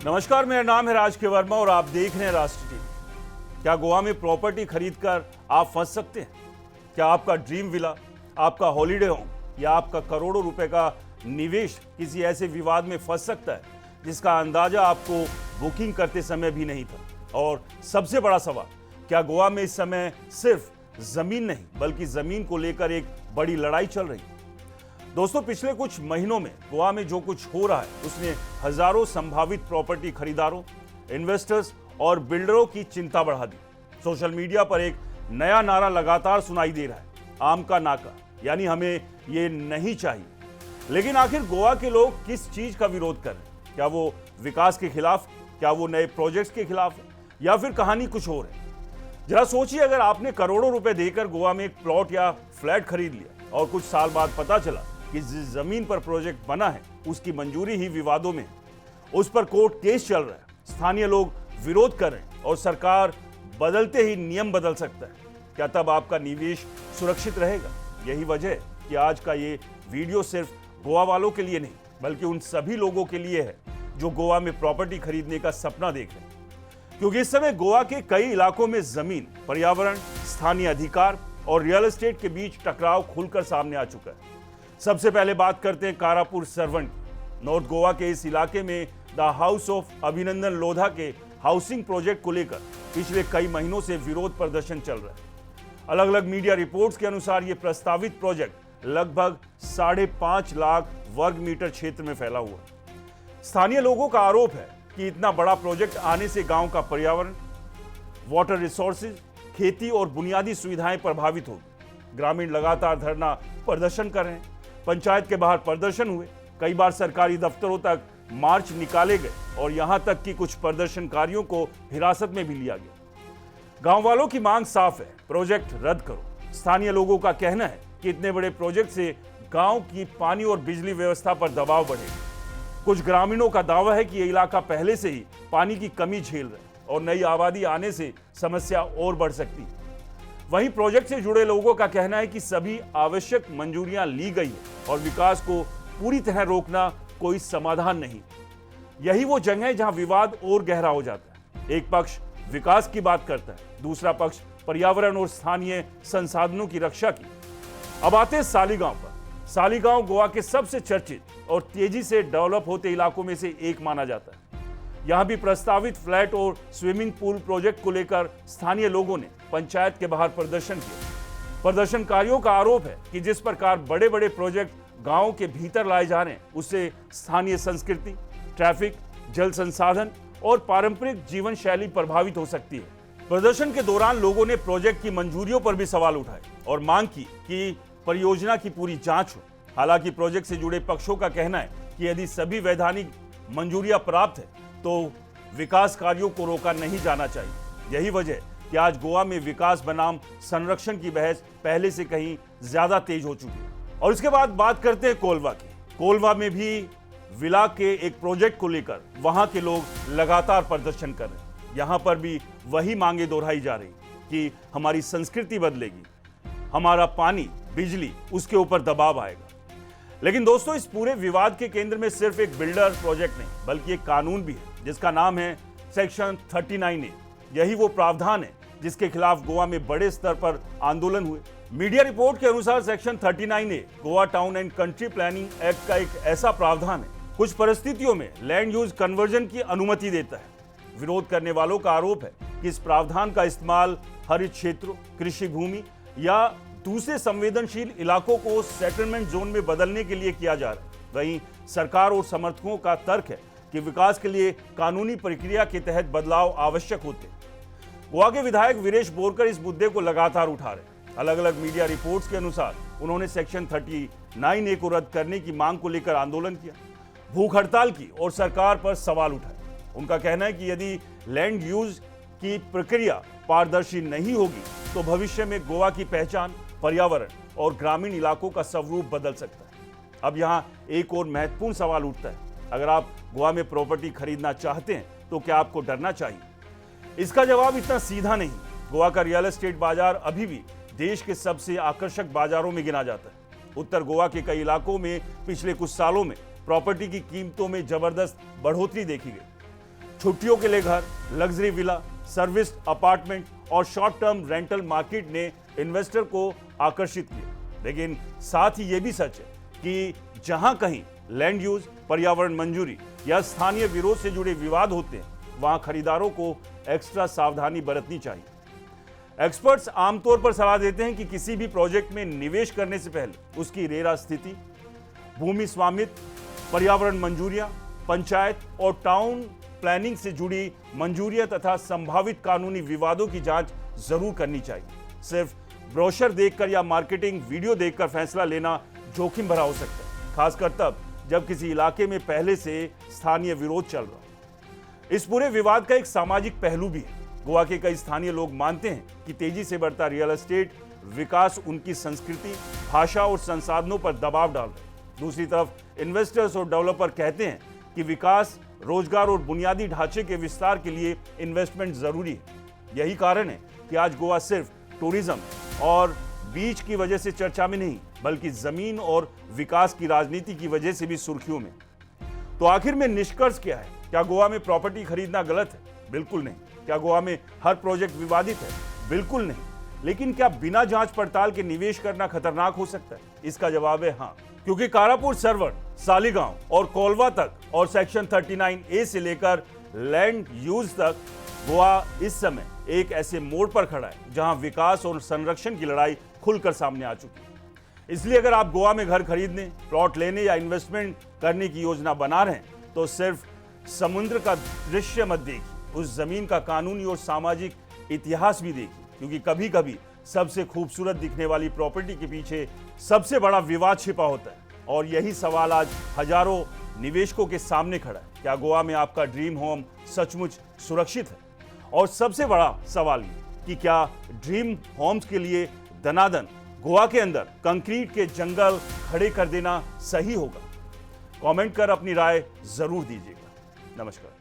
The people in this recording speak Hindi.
नमस्कार, मेरा नाम है राज के वर्मा और आप देख रहे हैं राष्ट्र टीवी। क्या गोवा में प्रॉपर्टी खरीदकर आप फंस सकते हैं? क्या आपका ड्रीम विला, आपका हॉलिडे होम या आपका करोड़ों रुपए का निवेश किसी ऐसे विवाद में फंस सकता है जिसका अंदाजा आपको बुकिंग करते समय भी नहीं था? और सबसे बड़ा सवाल, क्या गोवा में इस समय सिर्फ जमीन नहीं बल्कि जमीन को लेकर एक बड़ी लड़ाई चल रही है? दोस्तों, पिछले कुछ महीनों में गोवा में जो कुछ हो रहा है उसने हजारों संभावित प्रॉपर्टी खरीदारों, इन्वेस्टर्स और बिल्डरों की चिंता बढ़ा दी। सोशल मीडिया पर एक नया नारा लगातार सुनाई दे रहा है, आम का नाका, यानी हमें ये नहीं चाहिए। लेकिन आखिर गोवा के लोग किस चीज का विरोध कर रहे हैं? क्या वो विकास के खिलाफ, क्या वो नए प्रोजेक्ट्स के खिलाफ है, या फिर कहानी कुछ और है? जरा सोचिए, अगर आपने करोड़ों रुपए देकर गोवा में एक प्लॉट या फ्लैट खरीद लिया और कुछ साल बाद पता चला कि जिस जमीन पर प्रोजेक्ट बना है उसकी मंजूरी ही विवादों में है, उस पर कोर्ट केस चल रहा है, स्थानीय लोग विरोध कर रहे हैं और सरकार बदलते ही नियम बदल सकता है, क्या तब आपका निवेश सुरक्षित रहेगा? यही वजह है कि आज का ये वीडियो सिर्फ गोवा वालों के लिए नहीं बल्कि उन सभी लोगों के लिए है जो गोवा में प्रॉपर्टी खरीदने का सपना देख रहे हैं। क्योंकि इस समय गोवा के कई इलाकों में जमीन, पर्यावरण, स्थानीय अधिकार और रियल एस्टेट के बीच टकराव खुलकर सामने आ चुका है। सबसे पहले बात करते हैं कारापुर सरवण की। नॉर्थ गोवा के इस इलाके में द हाउस ऑफ अभिनंदन लोधा के हाउसिंग प्रोजेक्ट को लेकर पिछले कई महीनों से विरोध प्रदर्शन चल रहा है। अलग अलग मीडिया रिपोर्ट्स के अनुसार यह प्रस्तावित प्रोजेक्ट लगभग 5.5 लाख वर्ग मीटर क्षेत्र में फैला हुआ है। स्थानीय लोगों का आरोप है कि इतना बड़ा प्रोजेक्ट आने से गांव का पर्यावरण, वाटर रिसोर्सेज, खेती और बुनियादी सुविधाएं प्रभावित होगी। ग्रामीण लगातार धरना प्रदर्शन कर रहे हैं, पंचायत के बाहर प्रदर्शन हुए, कई बार सरकारी दफ्तरों तक मार्च निकाले गए और यहां तक कि कुछ प्रदर्शनकारियों को हिरासत में भी लिया गया। गांव वालों की मांग साफ है, प्रोजेक्ट रद्द करो। स्थानीय लोगों का कहना है कि इतने बड़े प्रोजेक्ट से गांव की पानी और बिजली व्यवस्था पर दबाव बढ़ेगा। कुछ ग्रामीणों का दावा है कि यह इलाका पहले से ही पानी की कमी झेल रहा है और नई आबादी आने से समस्या और बढ़ सकती है। वहीं प्रोजेक्ट से जुड़े लोगों का कहना है कि सभी आवश्यक मंजूरियां ली गई है और विकास को पूरी तरह रोकना कोई समाधान नहीं। यही वो जगह है जहां विवाद और गहरा हो जाता है। एक पक्ष विकास की बात करता है, दूसरा पक्ष पर्यावरण और स्थानीय संसाधनों की रक्षा की। अब आते हैं सालीगांव पर। सालीगांव गोवा के सबसे चर्चित और तेजी से डेवलप होते इलाकों में से एक माना जाता है। यहां भी प्रस्तावित फ्लैट और स्विमिंग पूल प्रोजेक्ट को लेकर स्थानीय लोगों ने पंचायत के बाहर प्रदर्शन किया। प्रदर्शनकारियों का आरोप है कि जिस प्रकार बड़े बड़े प्रोजेक्ट गांव के भीतर लाए जा रहे हैं उससे स्थानीय संस्कृति, ट्रैफिक, जल संसाधन और पारंपरिक जीवन शैली प्रभावित हो सकती है। प्रदर्शन के दौरान लोगों ने प्रोजेक्ट की मंजूरियों पर भी सवाल उठाए और मांग की कि परियोजना की पूरी जांच हो। हालांकि प्रोजेक्ट से जुड़े पक्षों का कहना है कि यदि सभी वैधानिक मंजूरियां प्राप्त है तो विकास कार्यों को रोका नहीं जाना चाहिए। यही वजह है कि आज गोवा में विकास बनाम संरक्षण की बहस पहले से कहीं ज्यादा तेज हो चुकी है। और इसके बाद बात करते हैं कोलवा की। कोलवा में भी विला के एक प्रोजेक्ट को लेकर वहां के लोग लगातार प्रदर्शन कर रहे हैं। यहां पर भी वही मांगे दोहराई जा रही कि हमारी संस्कृति बदलेगी, हमारा पानी, बिजली, उसके ऊपर दबाव आएगा। लेकिन दोस्तों, इस पूरे विवाद के केंद्र में सिर्फ एक बिल्डर प्रोजेक्ट नहीं बल्कि एक कानून भी है जिसका नाम है सेक्शन 39A। यही वो प्रावधान है जिसके खिलाफ गोवा में बड़े स्तर पर आंदोलन हुए। मीडिया रिपोर्ट के अनुसार section 39A Goa town and country planning act का एक ऐसा प्रावधान है, कुछ परिस्थितियों में लैंड यूज कन्वर्जन की अनुमति देता है। विरोध करने वालों का आरोप है कि इस प्रावधान का इस्तेमाल हरित क्षेत्रों, कृषि भूमि या दूसरे संवेदनशील इलाकों को सेटलमेंट जोन में बदलने के लिए किया जा रहा है। वहीं सरकार और समर्थकों का तर्क है कि विकास के लिए कानूनी प्रक्रिया के तहत बदलाव आवश्यक होते हैं। गोवा के विधायक वीरेश बोरकर इस मुद्दे को लगातार उठा रहे हैं। अलग अलग मीडिया रिपोर्ट्स के अनुसार उन्होंने सेक्शन 39A को रद्द करने की मांग को लेकर आंदोलन किया, भूख हड़ताल की और सरकार पर सवाल उठाए। उनका कहना है कि यदि लैंड यूज की प्रक्रिया पारदर्शी नहीं होगी तो भविष्य में गोवा की पहचान, पर्यावरण और ग्रामीण इलाकों का स्वरूप बदल सकता है। अब यहाँ एक और महत्वपूर्ण सवाल उठता है, अगर आप गोवा में प्रॉपर्टी खरीदना चाहते हैं तो क्या आपको डरना चाहिए? इसका जवाब इतना सीधा नहीं। गोवा का रियल एस्टेट बाजार अभी भी देश के सबसे आकर्षक बाजारों में गिना जाता है। उत्तर गोवा के कई इलाकों में पिछले कुछ सालों में प्रॉपर्टी की कीमतों में जबरदस्त बढ़ोतरी देखी गई। छुट्टियों के लिए घर, लग्जरी विला, सर्विस अपार्टमेंट और शॉर्ट टर्म रेंटल मार्केट ने इन्वेस्टर को आकर्षित किया। लेकिन साथ ही यह भी सच है कि जहां कहीं लैंड यूज, पर्यावरण मंजूरी या स्थानीय विरोध से जुड़े विवाद होते हैं, वहां खरीदारों को एक्स्ट्रा सावधानी बरतनी चाहिए। एक्सपर्ट्स आमतौर पर सलाह देते हैं कि किसी भी प्रोजेक्ट में निवेश करने से पहले उसकी रेरा स्थिति, भूमि स्वामित्व, पर्यावरण मंजूरियां, पंचायत और टाउन प्लानिंग से जुड़ी मंजूरियां तथा संभावित कानूनी विवादों की जांच जरूर करनी चाहिए। सिर्फ ब्रोशर देखकर या मार्केटिंग वीडियो देखकर फैसला लेना जोखिम भरा हो सकता है, खासकर तब जब किसी इलाके में पहले से स्थानीय विरोध चल रहा हो। इस पूरे विवाद का एक सामाजिक पहलू भी है। गोवा के कई स्थानीय लोग मानते हैं कि तेजी से बढ़ता रियल एस्टेट विकास उनकी संस्कृति, भाषा और संसाधनों पर दबाव डाल रहे हैं। दूसरी तरफ इन्वेस्टर्स और डेवलपर कहते हैं कि विकास, रोजगार और बुनियादी ढांचे के विस्तार के लिए इन्वेस्टमेंट जरूरी है। यही कारण है कि आज गोवा सिर्फ टूरिज्म और बीच की वजह से चर्चा में नहीं, बल्कि जमीन और विकास की राजनीति की वजह से भी सुर्खियों में। तो आखिर में निष्कर्ष क्या है? क्या गोवा में प्रॉपर्टी खरीदना गलत है? बिल्कुल नहीं। क्या गोवा में हर प्रोजेक्ट विवादित है? बिल्कुल नहीं। लेकिन क्या बिना जांच पड़ताल के निवेश करना खतरनाक हो सकता है? इसका जवाब है हाँ, क्योंकि कारापुर, सरवट, सालीगांव और कोलवा तक और सेक्शन 39A से लेकर लैंड यूज तक गोवा इस समय एक ऐसे मोड़ पर खड़ा है जहां विकास और संरक्षण की लड़ाई खुलकर सामने आ चुकी है। इसलिए अगर आप गोवा में घर खरीदने, प्लॉट लेने या इन्वेस्टमेंट करने की योजना बना रहे हैं तो सिर्फ समुद्र का दृश्य मत देखिए, उस जमीन का कानूनी और सामाजिक इतिहास भी देखिए, क्योंकि कभी कभी सबसे खूबसूरत दिखने वाली प्रॉपर्टी के पीछे सबसे बड़ा विवाद छिपा होता है। और यही सवाल आज हजारों निवेशकों के सामने खड़ा है। क्या गोवा में आपका ड्रीम होम सचमुच सुरक्षित है? और सबसे बड़ा सवाल ये कि क्या ड्रीम होम्स के लिए दनादन गोवा के अंदर कंक्रीट के जंगल खड़े कर देना सही होगा? कमेंट कर अपनी राय जरूर दीजिएगा। नमस्कार।